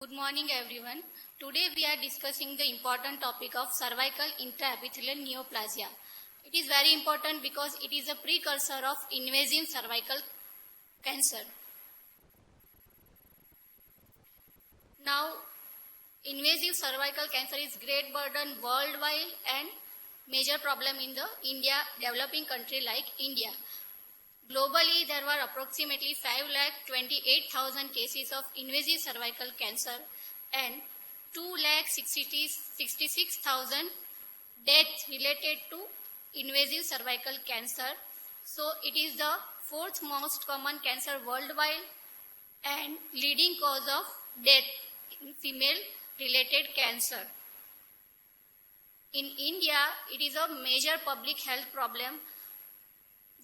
Good morning everyone. Today we are discussing the important topic of cervical intraepithelial neoplasia. It is very important because it is a precursor of invasive cervical cancer. Now, invasive cervical cancer is great burden worldwide and major problem in the developing country like India. Globally, there were approximately 5,28,000 cases of invasive cervical cancer and 2,66,000 deaths related to invasive cervical cancer. So, it is the fourth most common cancer worldwide and leading cause of death in female related cancer. In India, it is a major public health problem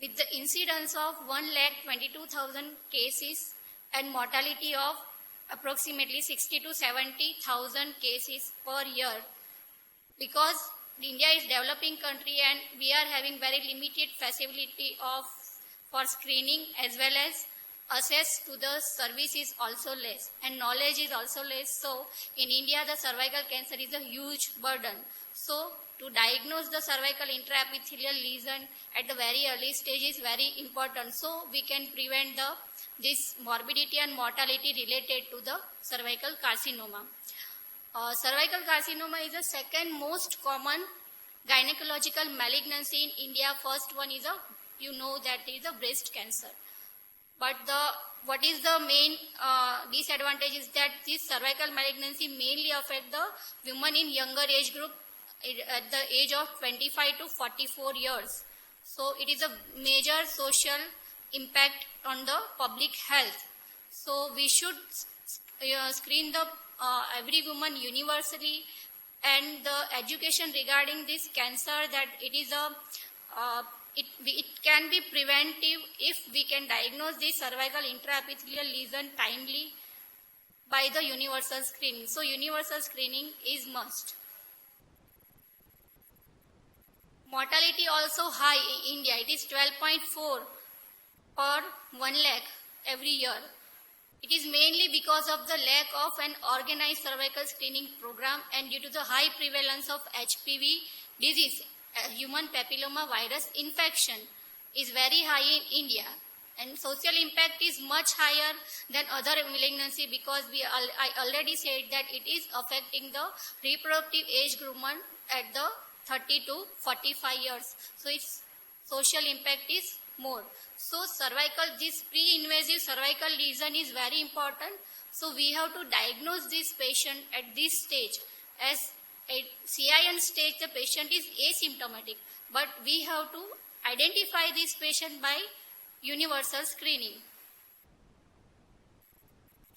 with the incidence of 1,22,000 cases and mortality of approximately 60 to 70,000 cases per year. Because India is developing country and we are having very limited facility for screening as well as access to the service is also less and knowledge is also less. So in India the cervical cancer is a huge burden. So to diagnose the cervical intraepithelial lesion at the very early stage is very important. So we can prevent this morbidity and mortality related to the cervical carcinoma. Cervical carcinoma is the second most common gynecological malignancy in India. First one is breast cancer. But what is the main disadvantage is that this cervical malignancy mainly affect the women in younger age group at the age of 25 to 44 years. So it is a major social impact on the public health. So we should screen every woman universally, and the education regarding this cancer that it can be preventive if we can diagnose the cervical intraepithelial lesion timely by the universal screening. So universal screening is must. Mortality also high in India. It is 12.4 per 1 lakh every year. It is mainly because of the lack of an organized cervical screening program and due to the high prevalence of HPV disease. Human papilloma virus infection is very high in India, and social impact is much higher than other malignancy because I already said that it is affecting the reproductive age group at the 30 to 45 years. So its social impact is more. So this pre-invasive cervical lesion is very important. So we have to diagnose this patient at this stage. As at CIN stage, the patient is asymptomatic, but we have to identify this patient by universal screening.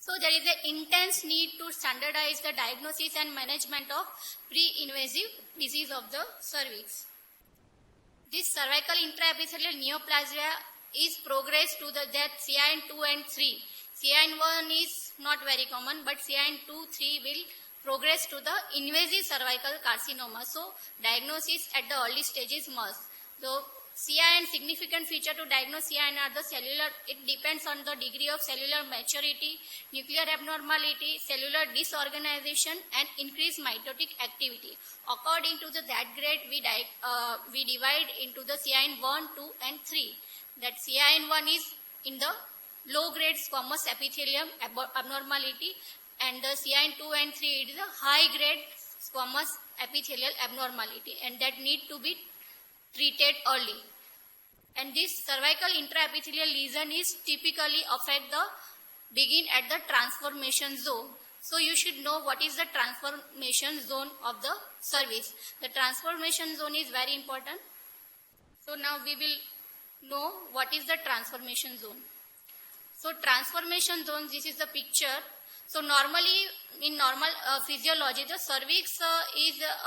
So there is an intense need to standardize the diagnosis and management of pre-invasive disease of the cervix. This cervical intraepithelial neoplasia is progressed to the death CIN 2 and 3. CIN 1 is not very common, but CIN 2, 3 will progress to the invasive cervical carcinoma. So diagnosis at the early stages must. So CIN significant feature to diagnose CIN are the cellular. It depends on the degree of cellular maturity, nuclear abnormality, cellular disorganization, and increased mitotic activity. According to that grade, we divide into the CIN 1, 2, and 3. That CIN 1 is in the low grade squamous epithelium abnormality, and the CIN 2 and 3 it is a high grade squamous epithelial abnormality, and that need to be treated early. And this cervical intraepithelial lesion is typically begin at the transformation zone. So you should know what is the transformation zone of the cervix. The transformation zone is very important. So now we will know what is the transformation zone. So transformation zone, this is the picture. So normally in normal physiology, the cervix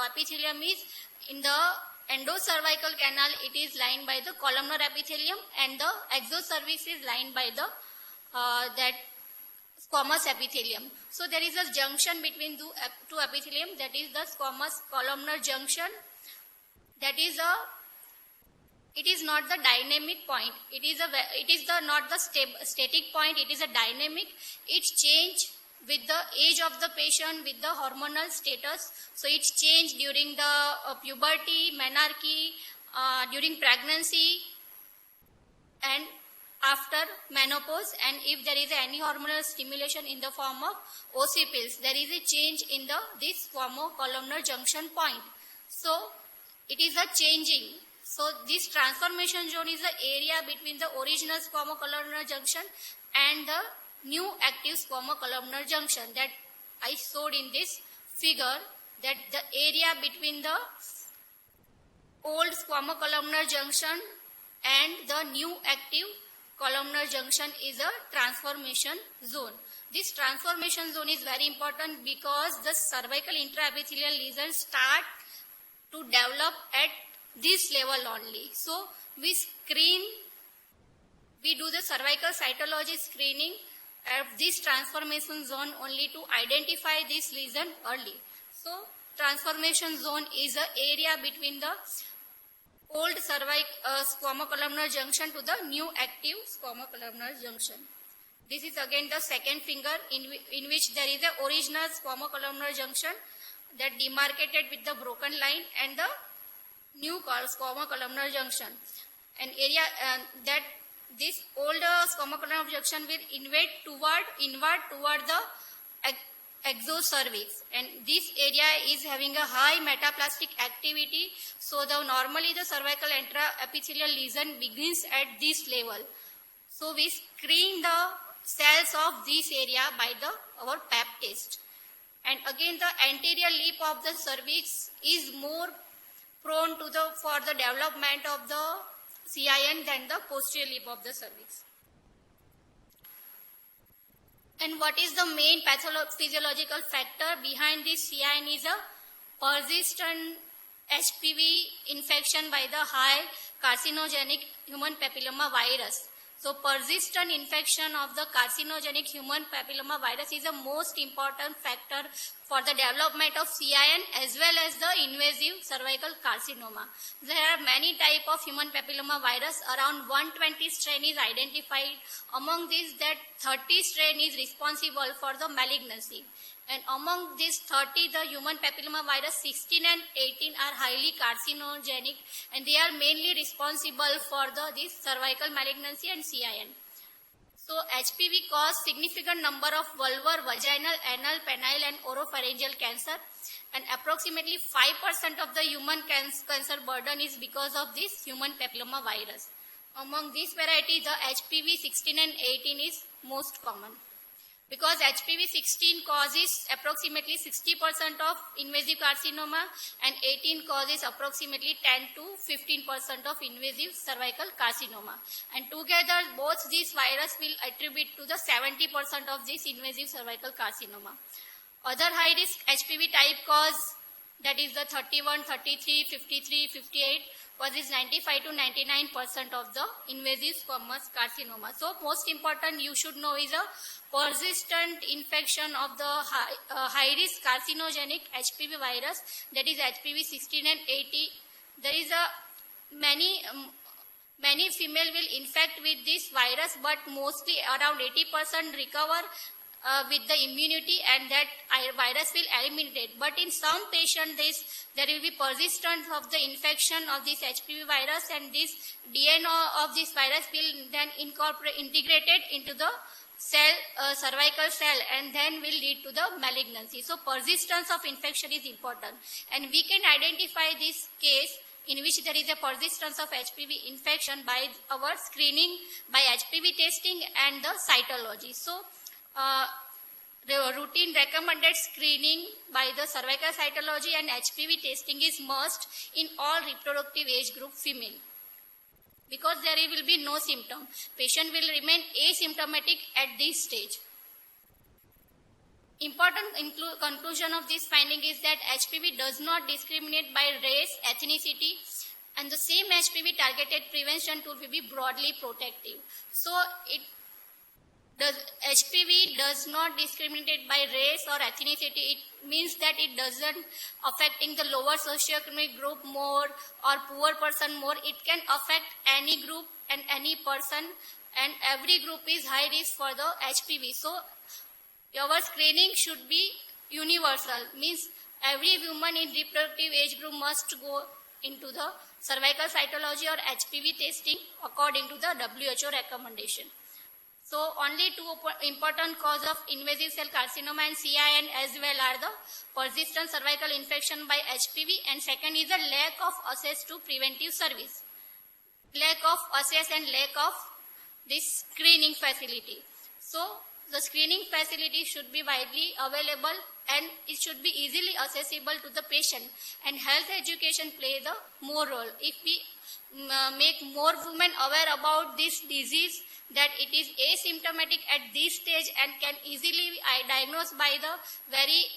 epithelium is in the endocervical canal. It is lined by the columnar epithelium, and the exocervix is lined by the that squamous epithelium. So there is a junction between two epithelium, that is the squamous columnar junction. It is not the dynamic point. It is not the static point. It is a dynamic. It change with the age of the patient, with the hormonal status. So it's changed during the puberty, menarche, during pregnancy, and after menopause, and if there is any hormonal stimulation in the form of OC pills, there is a change in this squamocolumnar junction point. So it is a changing. So this transformation zone is the area between the original squamocolumnar junction and the new active squamocolumnar junction that I showed in this figure, that the area between the old squamocolumnar junction and the new active columnar junction is a transformation zone. This transformation zone is very important because the cervical intraepithelial lesions start to develop at this level only. So we do the cervical cytology screening at this transformation zone only to identify this lesion early. So transformation zone is the area between the old squamocolumnar junction to the new active squamocolumnar junction. This is again the second finger in which there is a original squamocolumnar junction that demarcated with the broken line and the new squamocolumnar junction. An area that this older squamocolumnar junction will inward toward the exocervix, and this area is having a high metaplastic activity. So normally the cervical intraepithelial lesion begins at this level. So we screen the cells of this area by our Pap test. And again the anterior lip of the cervix is more prone to for the development of the CIN than the posterior lip of the cervix. And what is the main pathophysiological factor behind this CIN is a persistent HPV infection by the high carcinogenic human papilloma virus. So persistent infection of the carcinogenic human papilloma virus is the most important factor for the development of CIN as well as the invasive cervical carcinoma. There are many types of human papilloma virus. Around 120 strain is identified. Among these, that 30 strain is responsible for the malignancy. And among these 30, the human papilloma virus 16 and 18 are highly carcinogenic, and they are mainly responsible for this cervical malignancy and CIN. So HPV cause significant number of vulvar, vaginal, anal, penile and oropharyngeal cancer, and approximately 5% of the human cancer burden is because of this human papilloma virus. Among this variety, the HPV 16 and 18 is most common. Because HPV 16 causes approximately 60% of invasive carcinoma and 18 causes approximately 10 to 15% of invasive cervical carcinoma. And together both these virus will attribute to the 70% of this invasive cervical carcinoma. Other high risk HPV type cause, that is the 31, 33, 53, 58, causes 95 to 99% of the invasive squamous carcinoma. So most important you should know is a persistent infection of the high risk carcinogenic HPV virus, that is HPV 16 and 80. There is many female will infect with this virus, but mostly around 80% recover with the immunity, and that virus will eliminate. But in some patients, there will be persistence of the infection of this HPV virus, and this DNA of this virus will then integrated into the cell, cervical cell, and then will lead to the malignancy. So persistence of infection is important, and we can identify this case in which there is a persistence of HPV infection by our screening by HPV testing and the cytology. So the routine recommended screening by the cervical cytology and HPV testing is must in all reproductive age group female, because there will be no symptom. Patient will remain asymptomatic at this stage. Important conclusion of this finding is that HPV does not discriminate by race, ethnicity, and the same HPV targeted prevention tool will be broadly protective. So HPV does not discriminate by race or ethnicity. It means that it doesn't affecting the lower socioeconomic group more or poor person more. It can affect any group and any person, and every group is high risk for the HPV. So Our screening should be universal, means every woman in reproductive age group must go into the cervical cytology or HPV testing according to the WHO recommendation. So only two important cause of invasive cell carcinoma and CIN as well are the persistent cervical infection by HPV, and second is the lack of access to preventive service. Lack of access and lack of this screening facility. So the screening facility should be widely available and it should be easily accessible to the patient, and health education play the more role. If we make more women aware about this disease, that it is asymptomatic at this stage and can easily be diagnosed by the very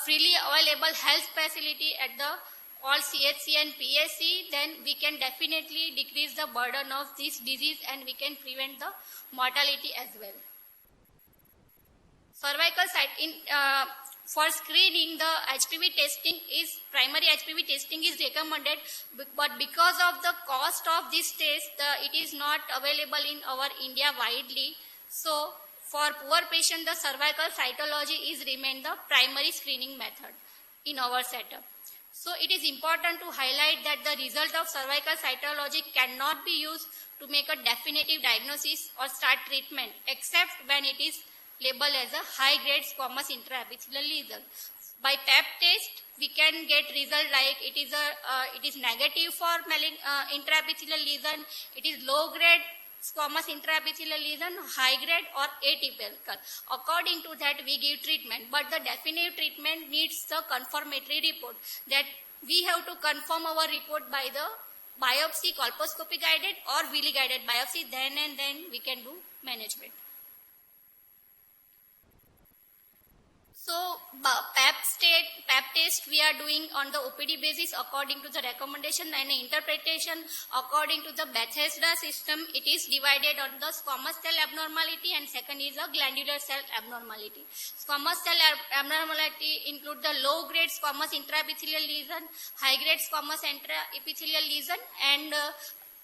freely available health facility at the all CHC and PSC, then we can definitely decrease the burden of this disease and we can prevent the mortality as well. Cervical for screening, the HPV testing is primary HPV testing is recommended, but because of the cost of this test, it is not available in our India widely. So for poor patient, the cervical cytology is remain the primary screening method in our setup. So it is important to highlight that the result of cervical cytology cannot be used to make a definitive diagnosis or start treatment, except when it is labeled as a high-grade squamous intraepithelial lesion. By Pap test, we can get result like it is negative for intraepithelial lesion, it is low-grade squamous intraepithelial lesion, high-grade or atypical. According to that, we give treatment, but the definitive treatment needs the confirmatory report. That we have to confirm our report by the biopsy, colposcopy guided or Willi guided biopsy. Then we can do management. So Pap test we are doing on the OPD basis according to the recommendation, and interpretation according to the Bethesda system. It is divided on the squamous cell abnormality and second is a glandular cell abnormality. Squamous cell abnormality include the low grade squamous intraepithelial lesion, high grade squamous intraepithelial lesion, and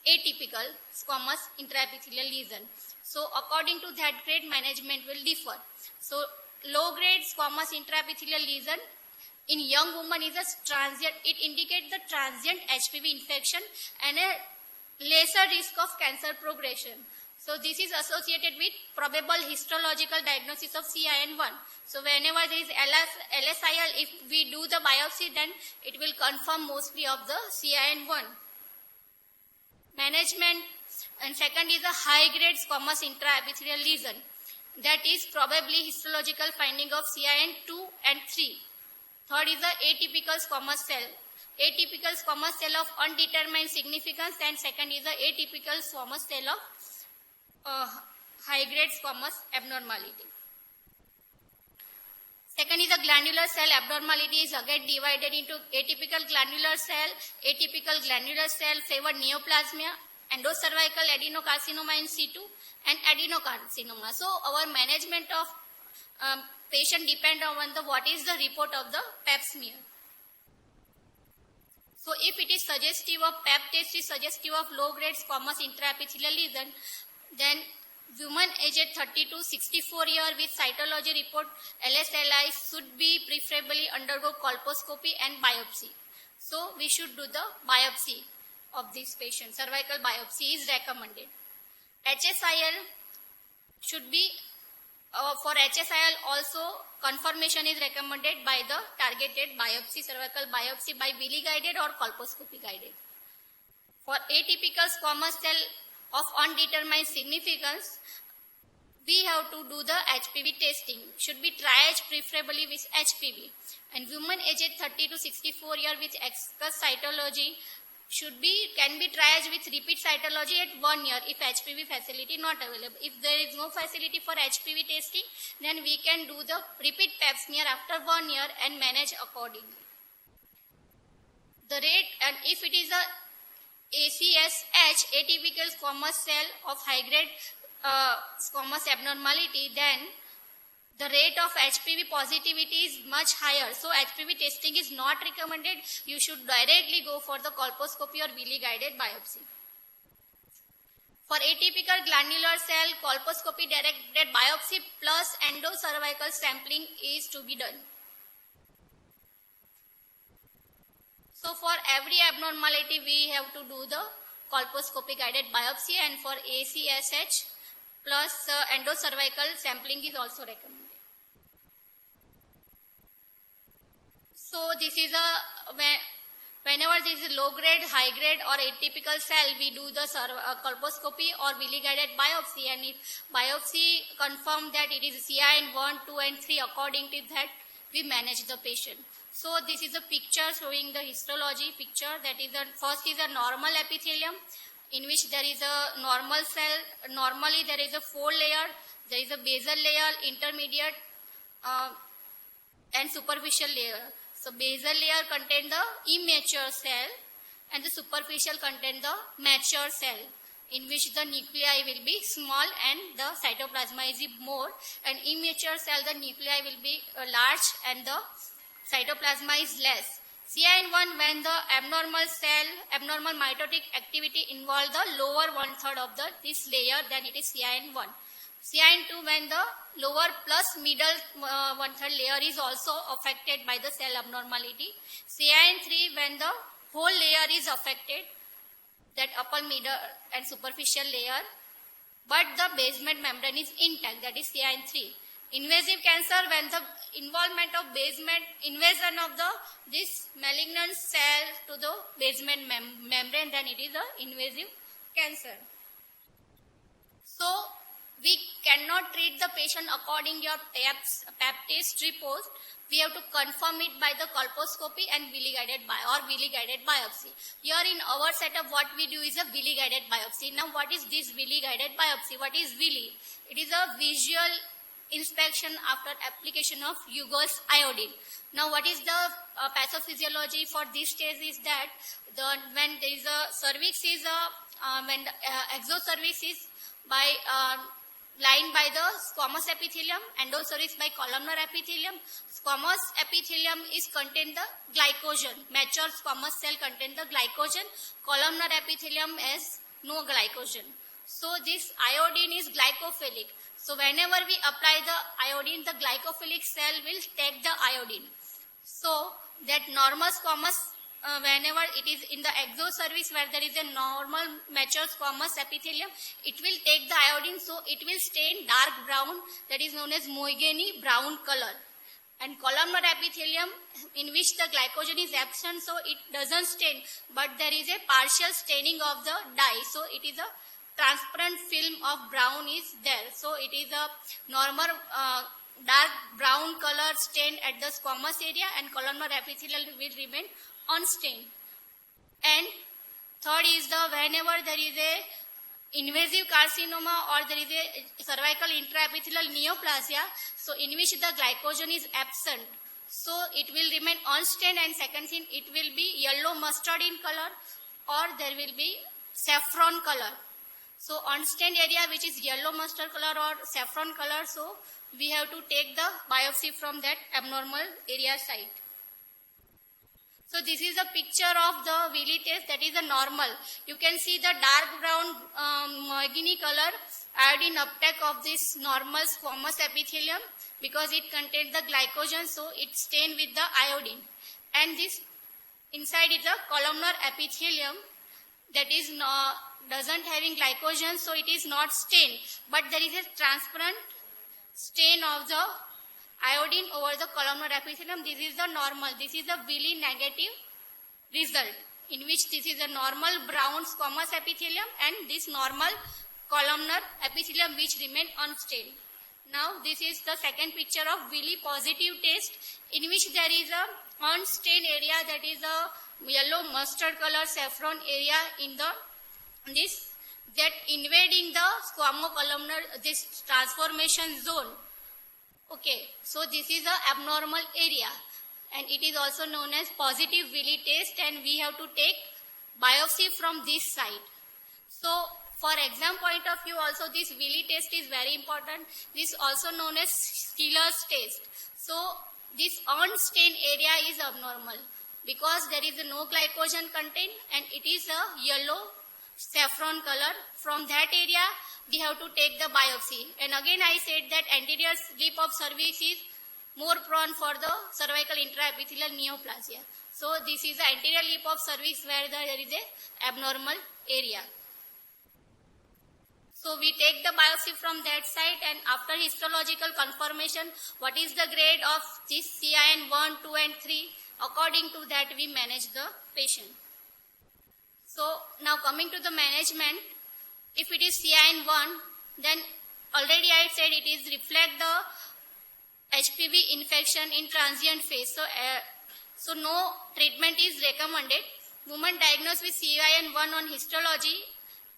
atypical squamous intraepithelial lesion. So according to that, grade management will differ. So low-grade squamous intraepithelial lesion in young woman is a transient. It indicates the transient HPV infection and a lesser risk of cancer progression. So this is associated with probable histological diagnosis of CIN1. So whenever there is LSIL, if we do the biopsy, then it will confirm mostly of the CIN1. Management, and second is a high-grade squamous intraepithelial lesion. That is probably histological finding of CIN2 and 3. Third is the atypical squamous cell. Atypical squamous cell of undetermined significance, and second is the atypical squamous cell of high-grade squamous abnormality. Second is the glandular cell abnormality is again divided into atypical glandular cell favored neoplasma, endocervical adenocarcinoma in situ, and adenocarcinoma. So our management of patient depend on what is the report of the Pap smear. So if it is suggestive of Pap test is suggestive of low-grade squamous intraepithelial lesion, then women aged 30 to 64 years with cytology report LSLI should be preferably undergo colposcopy and biopsy. So we should do the biopsy of this patient. Cervical biopsy is recommended. HSIL should be, for HSIL also confirmation is recommended by the targeted biopsy, cervical biopsy by Willi guided or colposcopy guided. For atypical squamous cell of undetermined significance, we have to do the HPV testing. Should be triage preferably with HPV. And women aged 30 to 64 years with excess cytology can be triaged with repeat cytology at 1 year if HPV facility not available. If there is no facility for HPV testing, then we can do the repeat Pap smear after 1 year and manage accordingly. The rate, and if it is a ACSH, atypical squamous cell of high-grade squamous abnormality, then the rate of HPV positivity is much higher. So HPV testing is not recommended. You should directly go for the colposcopy or Willi guided biopsy. For atypical glandular cell, colposcopy directed biopsy plus endocervical sampling is to be done. So for every abnormality, we have to do the colposcopy guided biopsy, and for ACSH plus endocervical sampling is also recommended. So this is whenever there is a low grade, high grade or atypical cell, we do the colposcopy or Willi guided biopsy, and if biopsy confirm that it is CIN 1, 2 and 3, according to that we manage the patient. So this is a picture showing the histology picture. That is first is a normal epithelium in which there is a normal cell. Normally there is a 4 layer. There is a basal layer, intermediate and superficial layer. So basal layer contain the immature cell and the superficial contain the mature cell, in which the nuclei will be small and the cytoplasma is more, and immature cell the nuclei will be large and the cytoplasma is less. CIN1 when the abnormal mitotic activity involve the lower 1/3 of this layer, then it is CIN1. CIN2 when the lower plus middle 1/3 layer is also affected by the cell abnormality. CIN3 when the whole layer is affected, that upper, middle and superficial layer, but the basement membrane is intact, that is CIN3. Invasive cancer when the involvement of invasion of this malignant cell to the basement membrane, then it is a invasive cancer. So we cannot treat the patient according to your pap test report. We have to confirm it by the colposcopy and Willi guided biopsy. Here in our setup, what we do is a Willi guided biopsy. Now, what is this Willi guided biopsy? What is Willi? It is a visual inspection after application of Hughes iodine. Now, what is the pathophysiology for this stage is that when there is a cervix is when the exocervix is lined by the squamous epithelium, endocervix by columnar epithelium. Squamous epithelium is contain the glycogen. Mature squamous cell contain the glycogen. Columnar epithelium has no glycogen. So this iodine is glycophilic. So whenever we apply the iodine, the glycophilic cell will take the iodine. So that normal squamous whenever it is in the exocervix where there is a normal mature squamous epithelium, it will take the iodine, so it will stain dark brown, that is known as Moynier brown color. And columnar epithelium in which the glycogen is absent, so it doesn't stain, but there is a partial staining of the dye, so it is a transparent film of brown is there. So it is a normal dark brown color stain at the squamous area, and columnar epithelium will remain unstained. And third is whenever there is a invasive carcinoma or there is a cervical intraepithelial neoplasia, so in which the glycogen is absent, so it will remain unstained, and second thing, it will be yellow mustard in color or there will be saffron color. So unstained area which is yellow mustard color or saffron color, so we have to take the biopsy from that abnormal area site. So this is a picture of the Willi test, that is a normal. You can see the dark brown Moynier color iodine uptake of this normal squamous epithelium because it contains the glycogen, so it stained with the iodine. And this inside is a columnar epithelium that is doesn't having glycogen, so it is not stained, but there is a transparent stain of the iodine over the columnar epithelium. This is the normal. This is the Willi negative result, in which this is a normal brown squamous epithelium and this normal columnar epithelium which remain unstained. Now this is the second picture of Willi positive test, in which there is a unstained area, that is a yellow mustard color saffron area in the that invading the squamocolumnar this transformation zone. Okay, so this is a abnormal area and it is also known as positive Willi test, and we have to take biopsy from this site. So for exam point of view also, this Willi test is very important. This also known as Stiller's test. So this unstained area is abnormal because there is no glycogen content and it is a yellow saffron color. From that area, we have to take the biopsy. And again, I said that anterior lip of cervix is more prone for the cervical intraepithelial neoplasia. So this is the anterior lip of cervix where there is a abnormal area. So we take the biopsy from that site, and after histological confirmation, what is the grade of this CIN 1, 2 and 3, according to that we manage the patient. So now coming to the management, if it is CIN 1, then already I said it is reflect the HPV infection in transient phase. So no treatment is recommended. Woman diagnosed with CIN 1 on histology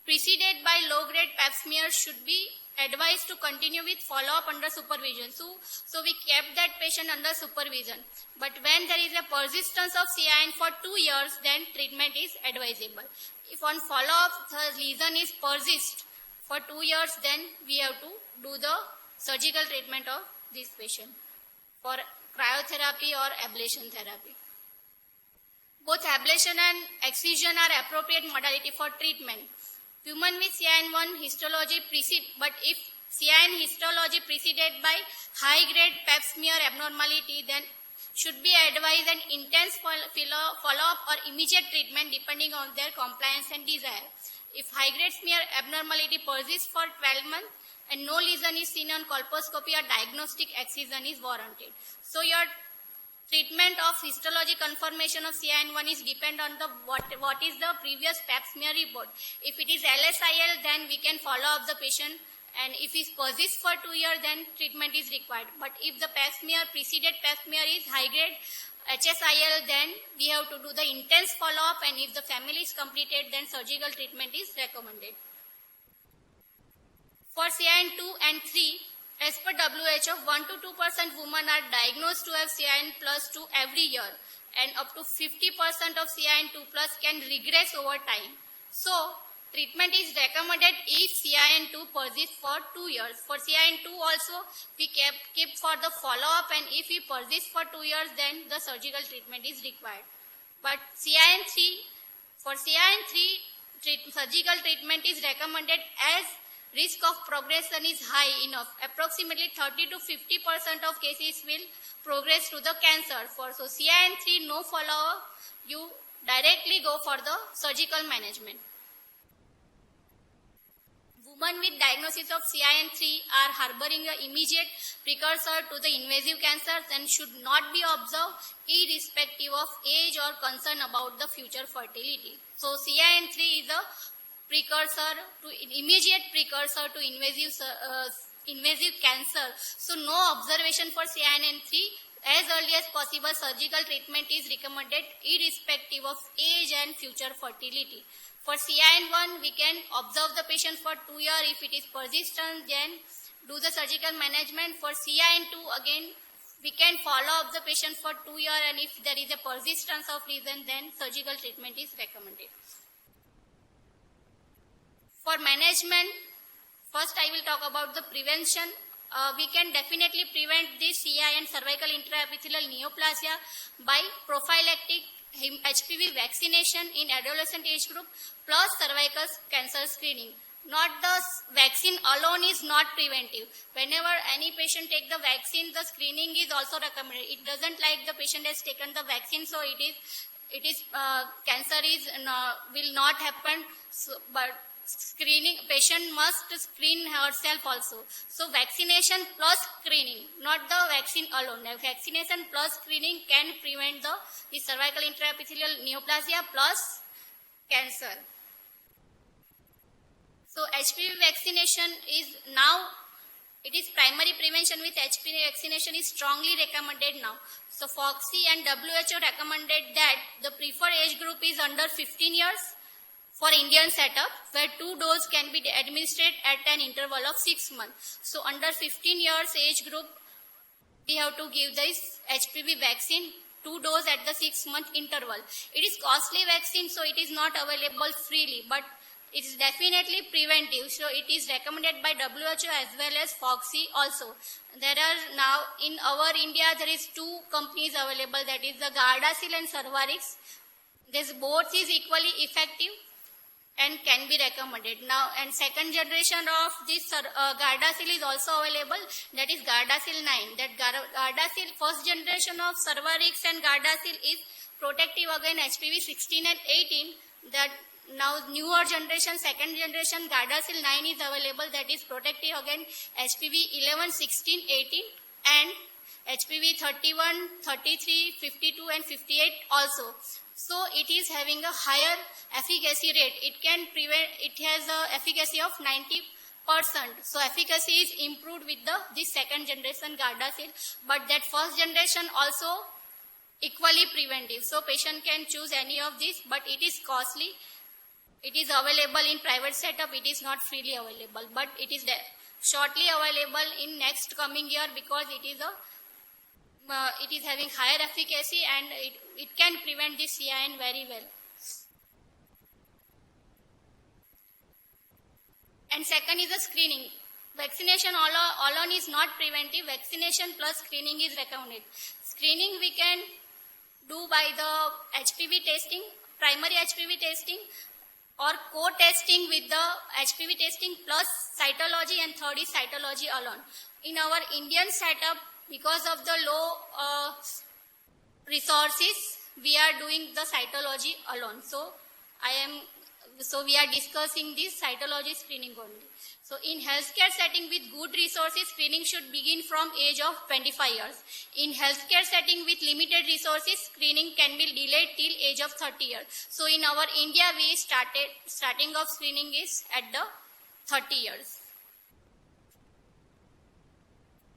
preceded by low-grade pap smear should be advised to continue with follow-up under supervision. So we kept that patient under supervision. But when there is a persistence of CIN for 2 years, then treatment is advisable. If on follow-up the lesion is persist for 2 years, then we have to do the surgical treatment of this patient for cryotherapy or ablation therapy. Both ablation and excision are appropriate modality for treatment. Women with CIN1 histology but if CIN histology preceded by high-grade pap smear abnormality, then should be advised an intense follow-up or immediate treatment depending on their compliance and desire. If high-grade smear abnormality persists for 12 months and no lesion is seen on colposcopy or diagnostic excision is warranted. So your treatment of histology confirmation of CIN1 is depend on the what is the previous pap smear report. If it is LSIL, then we can follow up the patient, and if it persists for 2 years, then treatment is required. But if the pap smear preceded pap smear is high grade HSIL, then we have to do the intense follow up, and if the family is completed, then surgical treatment is recommended. For CIN 2 and 3, as per WHO, 1 to 2% women are diagnosed to have CIN plus 2 every year, and up to 50% of CIN 2 plus can regress over time. So, treatment is recommended if CIN 2 persists for 2 years. For CIN 2 also, we keep for the follow-up, and if it persists for 2 years, then the surgical treatment is required. But for CIN 3, surgical treatment is recommended as risk of progression is high enough. Approximately 30 to 50% of cases will progress to the cancer. So CIN 3, no follow-up, you directly go for the surgical management. Women with diagnosis of CIN 3 are harboring an immediate precursor to the invasive cancers and should not be observed irrespective of age or concern about the future fertility. So CIN 3 is a immediate precursor to invasive cancer. So no observation for CIN 3. As early as possible, surgical treatment is recommended irrespective of age and future fertility. For CIN 1, we can observe the patient for 2 years. If it is persistent, then do the surgical management. For CIN 2, again, we can follow up the patient for 2 years, and if there is a persistence of lesion, then surgical treatment is recommended. For management, first I will talk about the prevention. We can definitely prevent this CIN cervical intraepithelial neoplasia by prophylactic HPV vaccination in adolescent age group plus cervical cancer screening. Not the vaccine alone is not preventive. Whenever any patient take the vaccine, the screening is also recommended. It doesn't like the patient has taken the vaccine, so cancer will not happen. But screening, patient must screen herself also. So vaccination plus screening, not the vaccine alone. Vaccination plus screening can prevent the cervical intraepithelial neoplasia plus cancer. So HPV vaccination is now, it is primary prevention with HPV vaccination is strongly recommended now. So FOXI and WHO recommended that the preferred age group is under 15 years. For Indian setup, where 2 doses can be administered at an interval of 6 months. So under 15 years age group, we have to give this HPV vaccine 2 doses at the 6-month interval. It is costly vaccine, so it is not available freely, but it is definitely preventive. So it is recommended by WHO as well as FOXI also. There are now in our India, there is 2 companies available, that is the Gardasil and Cervarix. This both is equally effective. and can be recommended. Now, and second generation of this Gardasil is also available, that is Gardasil 9. That Gardasil, first generation of Cervarix and Gardasil is protective against HPV 16 and 18. That now newer generation, second generation Gardasil 9 is available, that is protective against HPV 11, 16, 18 and HPV 31, 33, 52 and 58 also. So it is having a higher efficacy rate. It has a efficacy of 90%. So efficacy is improved with this second generation Gardasil, but that first generation also equally preventive. So patient can choose any of these, but it is costly. It is available in private setup. It is not freely available, but it is shortly available in next coming year, because it is having higher efficacy and it can prevent this CIN very well. And second is the screening. Vaccination alone is not preventive. Vaccination plus screening is recommended. Screening we can do by the HPV testing, primary HPV testing, or co-testing with the HPV testing plus cytology, and third is cytology alone. In our Indian setup, because of the low resources, we are doing the cytology alone. So we are discussing this cytology screening only. So in healthcare setting with good resources, screening should begin from age of 25 years. In healthcare setting with limited resources, screening can be delayed till age of 30 years. So in our India, we starting of screening is at the 30 years.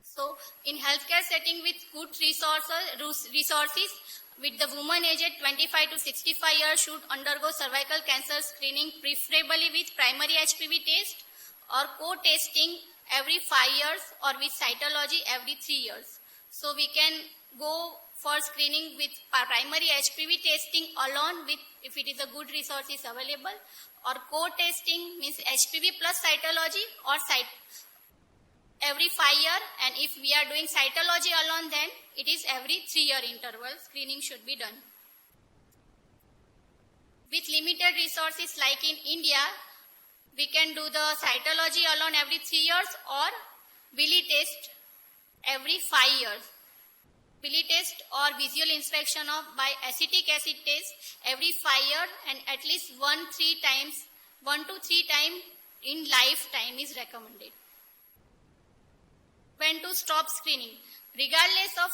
So in healthcare setting with good resources, with the woman aged 25 to 65 years should undergo cervical cancer screening, preferably with primary HPV test or co-testing every 5 years, or with cytology every 3 years. So we can go for screening with primary HPV testing alone, with if it is a good resources available, or co-testing means HPV plus cytology, or every 5 years, and if we are doing cytology alone, then it is every 3-year interval screening should be done. With limited resources like in India, we can do the cytology alone every 3 years, or Billy test every 5 years. Billy test or visual inspection by acetic acid test every 5 years, and at least 1 to 3 times in lifetime is recommended. When to stop screening? Regardless of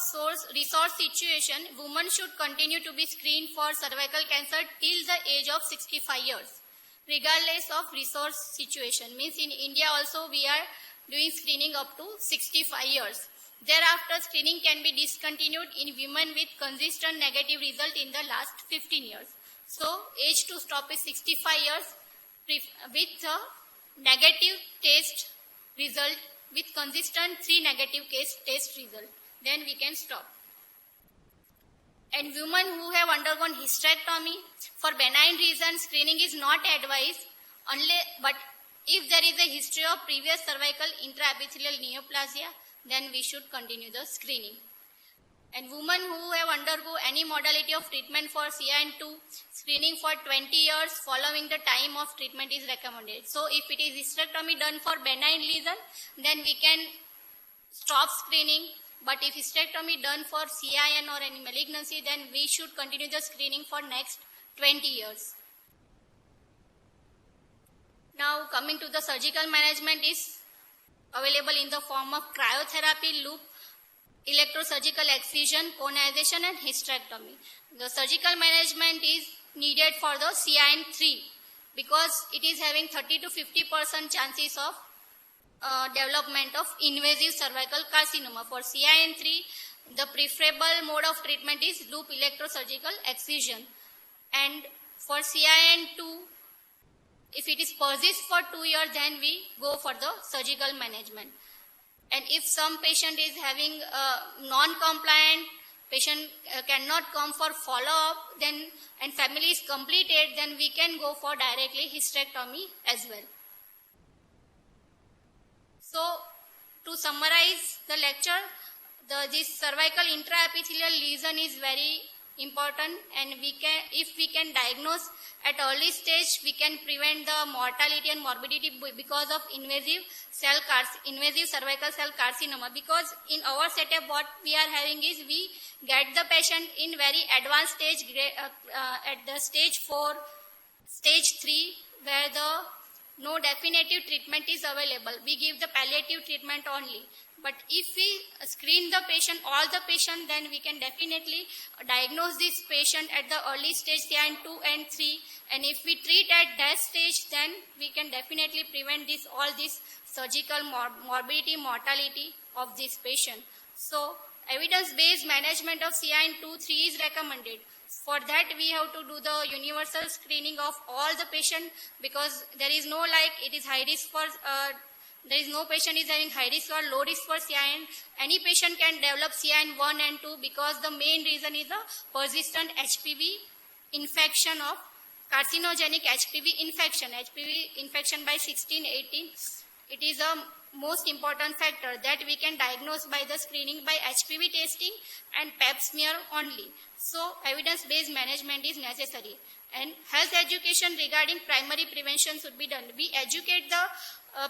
resource situation, women should continue to be screened for cervical cancer till the age of 65 years. Regardless of resource situation, means in India also we are doing screening up to 65 years. Thereafter, screening can be discontinued in women with consistent negative result in the last 15 years. So, age to stop is 65 years with a negative test result, with consistent 3 negative test result. Then we can stop. And women who have undergone hysterectomy for benign reasons, screening is not advised, but if there is a history of previous cervical intraepithelial neoplasia, then we should continue the screening. And women who have undergone any modality of treatment for CIN2, screening for 20 years following the time of treatment is recommended. So if it is hysterectomy done for benign lesion, then we can stop screening. But if hysterectomy done for CIN or any malignancy, then we should continue the screening for next 20 years. Now coming to the surgical management is available in the form of cryotherapy, loop, electrosurgical excision, conization and hysterectomy. The surgical management is needed for the CIN3 because it is having 30 to 50% chances of development of invasive cervical carcinoma. For CIN3, the preferable mode of treatment is loop electrosurgical excision. And for CIN2, if it is persists for 2 years, then we go for the surgical management. And if some patient is having non-compliant, patient cannot come for follow-up, then and family is completed, then we can go for directly hysterectomy as well. So, to summarize the lecture, this cervical intraepithelial lesion is very important, and if we can diagnose at early stage, we can prevent the mortality and morbidity because of invasive cervical cell carcinoma. Because in our setup, what we are having is we get the patient in very advanced stage, at the stage 4, stage 3, where no definitive treatment is available. We give the palliative treatment only. But if we screen the patient, all the patient, then we can definitely diagnose this patient at the early stage, CIN 2 and 3. And if we treat at that stage, then we can definitely prevent all this surgical morbidity, mortality of this patient. So, evidence-based management of CIN 2, 3 is recommended. For that, we have to do the universal screening of all the patient, because there is no it is high risk for there is no patient is having high risk or low risk for CIN. Any patient can develop CIN 1 and 2 because the main reason is the persistent HPV infection of carcinogenic HPV infection by 16-18. It is a most important factor that we can diagnose by the screening by HPV testing and Pap smear only. So, evidence-based management is necessary. And health education regarding primary prevention should be done. We educate the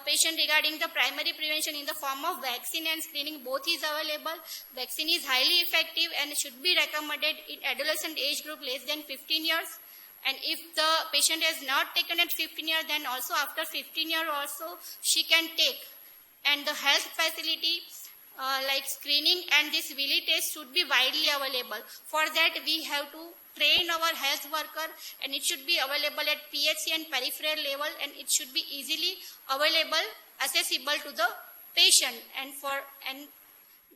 patient regarding the primary prevention in the form of vaccine and screening. Both is available. Vaccine is highly effective and should be recommended in adolescent age group less than 15 years. And if the patient has not taken at 15 years, then also after 15 years also she can take. And the health facility like screening and this Willi test should be widely available. For that, we have to train our health worker, and it should be available at PHC and peripheral level, and it should be easily available, accessible to the patient. And for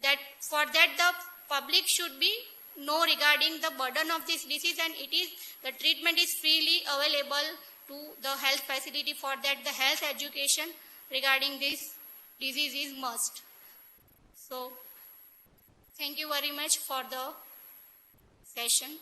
that the public should be know regarding the burden of this disease, and the treatment is freely available to the health facility. For that, the health education regarding this disease is must. So, thank you very much for the session.